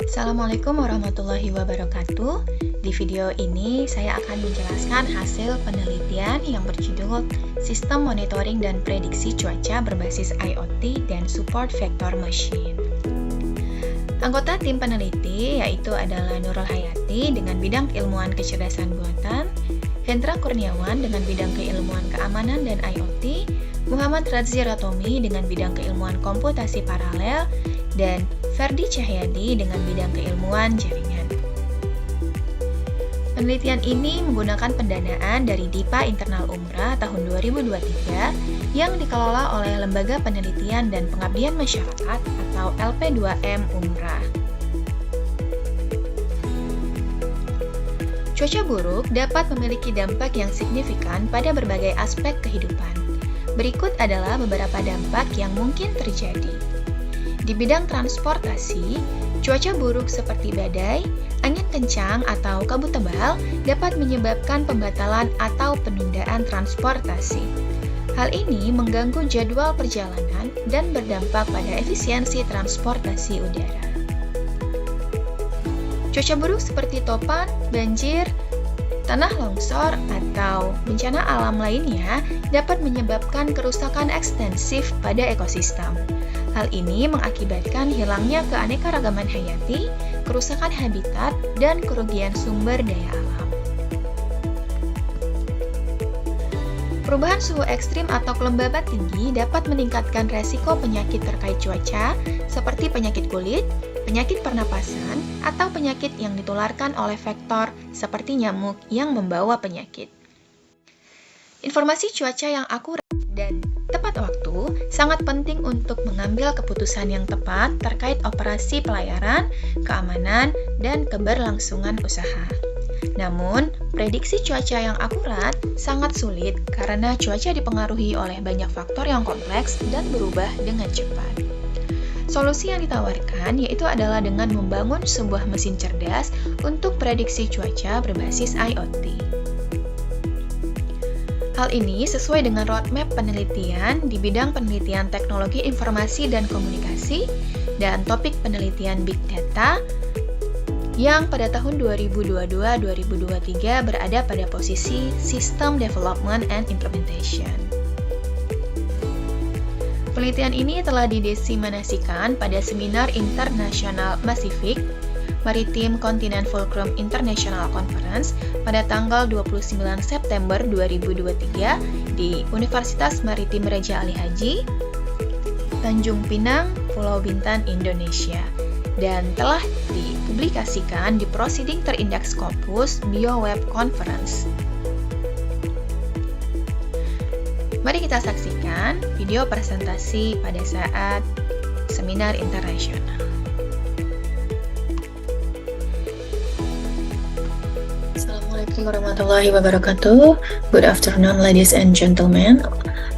Assalamualaikum warahmatullahi wabarakatuh. Di video ini saya akan menjelaskan hasil penelitian yang berjudul Sistem Monitoring dan Prediksi Cuaca berbasis IoT dan Support Vector Machine. Anggota tim peneliti yaitu adalah Nurul Hayati dengan bidang keilmuan kecerdasan buatan, Hendra Kurniawan dengan bidang keilmuan keamanan dan IoT, Muhammad Radzi Ratomi dengan bidang keilmuan komputasi paralel, dan Ferdi Cahyadi dengan bidang keilmuan jaringan. Penelitian ini menggunakan pendanaan dari DIPA Internal Umrah tahun 2023 yang dikelola oleh Lembaga Penelitian dan Pengabdian Masyarakat atau LP2M Umrah. Cuaca buruk dapat memiliki dampak yang signifikan pada berbagai aspek kehidupan. Berikut adalah beberapa dampak yang mungkin terjadi. Di bidang transportasi, cuaca buruk seperti badai, angin kencang, atau kabut tebal dapat menyebabkan pembatalan atau penundaan transportasi. Hal ini mengganggu jadwal perjalanan dan berdampak pada efisiensi transportasi udara. Cuaca buruk seperti topan, banjir, tanah longsor, atau bencana alam lainnya dapat menyebabkan kerusakan ekstensif pada ekosistem. Hal ini mengakibatkan hilangnya keanekaragaman hayati, kerusakan habitat, dan kerugian sumber daya alam. Perubahan suhu ekstrim atau kelembaban tinggi dapat meningkatkan resiko penyakit terkait cuaca, seperti penyakit kulit, penyakit pernapasan, atau penyakit yang ditularkan oleh vektor seperti nyamuk yang membawa penyakit. Informasi cuaca yang akurat dan tepat waktu sangat penting untuk mengambil keputusan yang tepat terkait operasi pelayaran, keamanan, dan keberlangsungan usaha. Namun, prediksi cuaca yang akurat sangat sulit karena cuaca dipengaruhi oleh banyak faktor yang kompleks dan berubah dengan cepat. Solusi yang ditawarkan yaitu adalah dengan membangun sebuah mesin cerdas untuk prediksi cuaca berbasis IoT. Hal ini sesuai dengan roadmap penelitian di bidang penelitian teknologi informasi dan komunikasi dan topik penelitian Big Data yang pada tahun 2022-2023 berada pada posisi System Development and Implementation. Penelitian ini telah didiseminasikan pada Seminar Internasional Pacific Maritim Continent Fulcrum International Conference pada tanggal 29 September 2023 di Universitas Maritim Raja Ali Haji, Tanjung Pinang, Pulau Bintan, Indonesia, dan telah dipublikasikan di Proceeding Terindex Scopus BioWeb Conference. Mari kita saksikan video presentasi pada saat seminar internasional. Assalamualaikum warahmatullahi wabarakatuh. Good afternoon, ladies and gentlemen.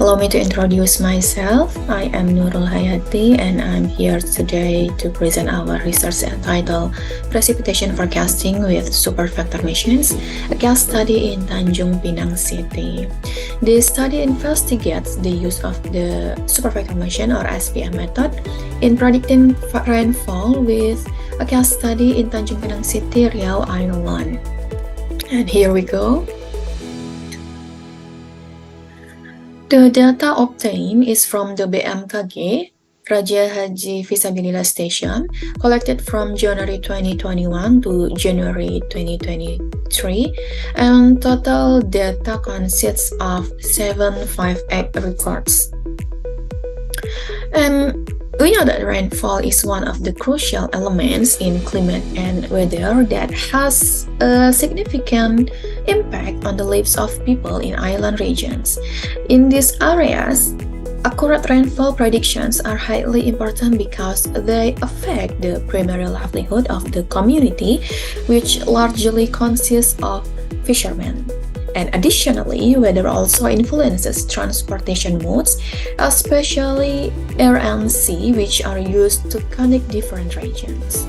Allow me to introduce myself. I am Nurul Hayati and I'm here today to present our research entitled Precipitation Forecasting with Super Vector Machines, a case study in Tanjung Pinang City. This study investigates the use of the Super Vector Machine or SVM method in predicting rainfall with a case study in Tanjung Pinang City, Riau Island. And here we go. The data obtained is from the BMKG, Raja Haji Fisabilillah Station, collected from January 2021 to January 2023, and total data consists of 758 records. We know that rainfall is one of the crucial elements in climate and weather that has a significant impact on the lives of people in island regions. In these areas, accurate rainfall predictions are highly important because they affect the primary livelihood of the community, which largely consists of fishermen. And additionally, weather also influences transportation modes, especially air and sea, which are used to connect different regions.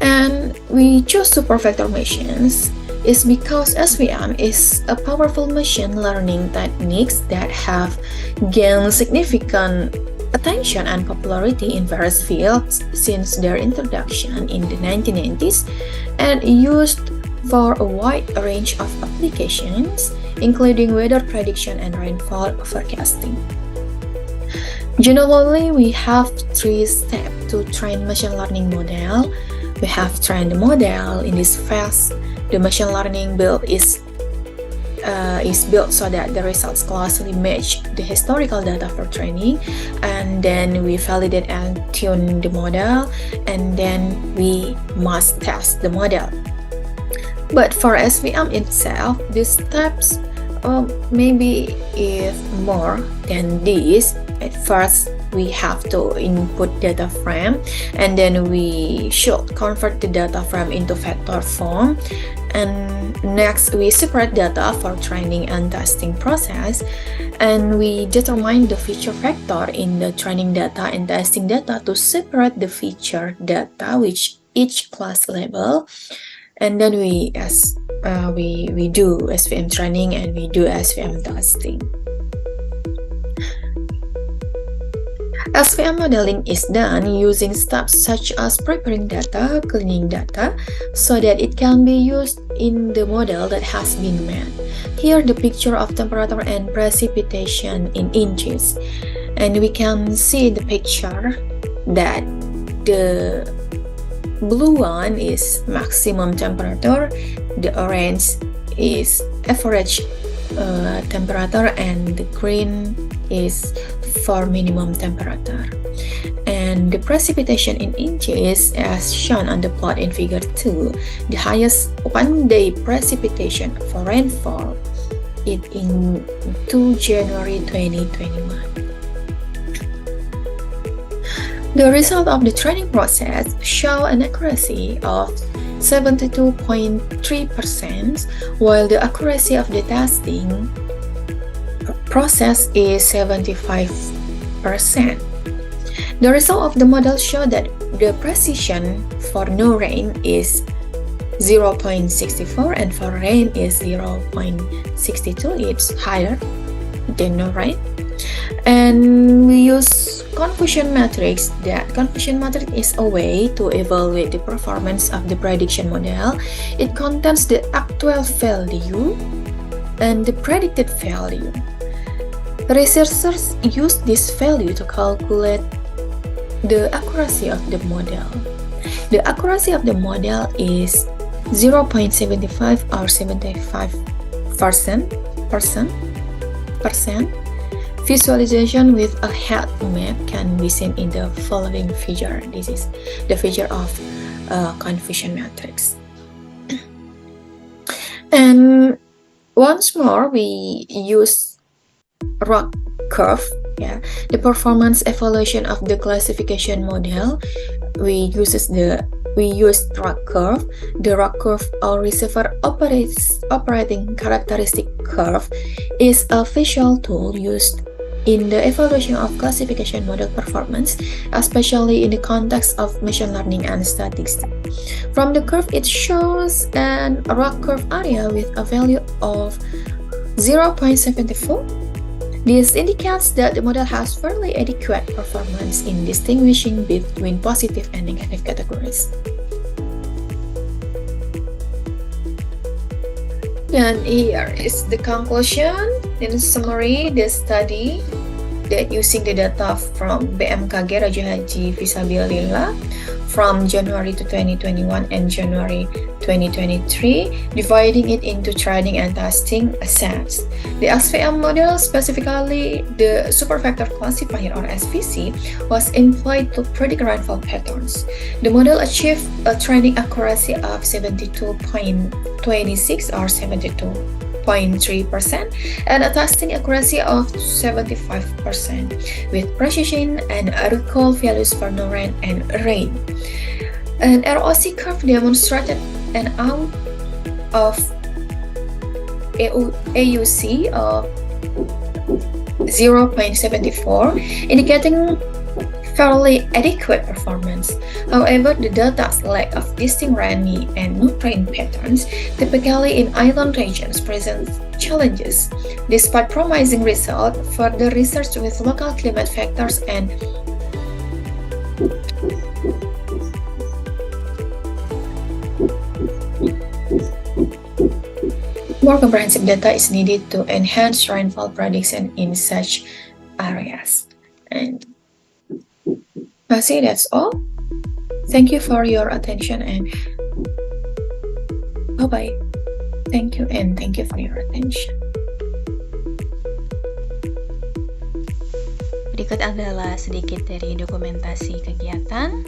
And we chose super vector machines is because SVM is a powerful machine learning techniques that have gained significant attention and popularity in various fields since their introduction in the 1990s and used for a wide range of applications, including weather prediction and rainfall forecasting. Generally, we have 3 steps to train machine learning model. We have trained the model. In this phase, the machine learning build is built so that the results closely match the historical data for training, and then we validate and tune the model, and then we must test the model. But for SVM itself, the steps maybe is more than this. At first, we have to input data frame, and then we should convert the data frame into vector form. And next, we separate data for training and testing process, and we determine the feature vector in the training data and testing data to separate the feature data with each class label. And then we do SVM training and we do SVM testing. SVM modeling is done using steps such as preparing data, cleaning data, so that it can be used in the model that has been made. Here the picture of temperature and precipitation in inches. And we can see the picture that the blue one is maximum temperature, the orange is average temperature, and the green is for minimum temperature. And the precipitation in inches as shown on the plot in figure 2, the highest one-day precipitation for rainfall is in 2 January 2021. The result of the training process show an accuracy of 72.3%, while the accuracy of the testing process is 75%. The result of the model show that the precision for no rain is 0.64 and for rain is 0.62. It's higher than no rain. And we use confusion matrix. That confusion matrix is a way to evaluate the performance of the prediction model. It contains the actual value and the predicted value. Researchers use this value to calculate the accuracy of the model. The accuracy of the model is 0.75 or 75%. Visualization with a heat map can be seen in the following figure. This is the figure of confusion matrix. And once more, we use ROC curve, the performance evaluation of the classification model. We use ROC curve. The ROC curve, or receiver operating characteristic curve, is a visual tool used in the evaluation of classification model performance, especially in the context of machine learning and statistics. From the curve, it shows an ROC curve area with a value of 0.74. This indicates that the model has fairly adequate performance in distinguishing between positive and negative categories. And here is the conclusion. In summary, the study that using the data from BMKG Raja Haji Fisabilillah from January to 2021 and January 2023, dividing it into training and testing assets. The SVM model, specifically the supervector classifier or SVC, was employed to predict rainfall patterns. The model achieved a training accuracy of 72.26 or 72.3% and a testing accuracy of 75% with precision and recall values for no rain and rain. An ROC curve demonstrated an out of AUC of 0.74, indicating fairly adequate performance. However, the data's lack of distinct rainy and nutrient patterns, typically in island regions, presents challenges. Despite promising results, further research with local climate factors and more comprehensive data is needed to enhance rainfall prediction in such areas. And that's all. Thank you for your attention and bye-bye. Thank you and thank you for your attention. Berikut adalah sedikit dari dokumentasi kegiatan.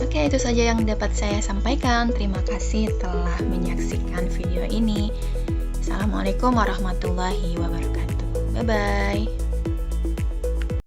Oke, itu saja yang dapat saya sampaikan. Terima kasih telah menyaksikan video ini. Assalamualaikum warahmatullahi wabarakatuh. Bye-bye.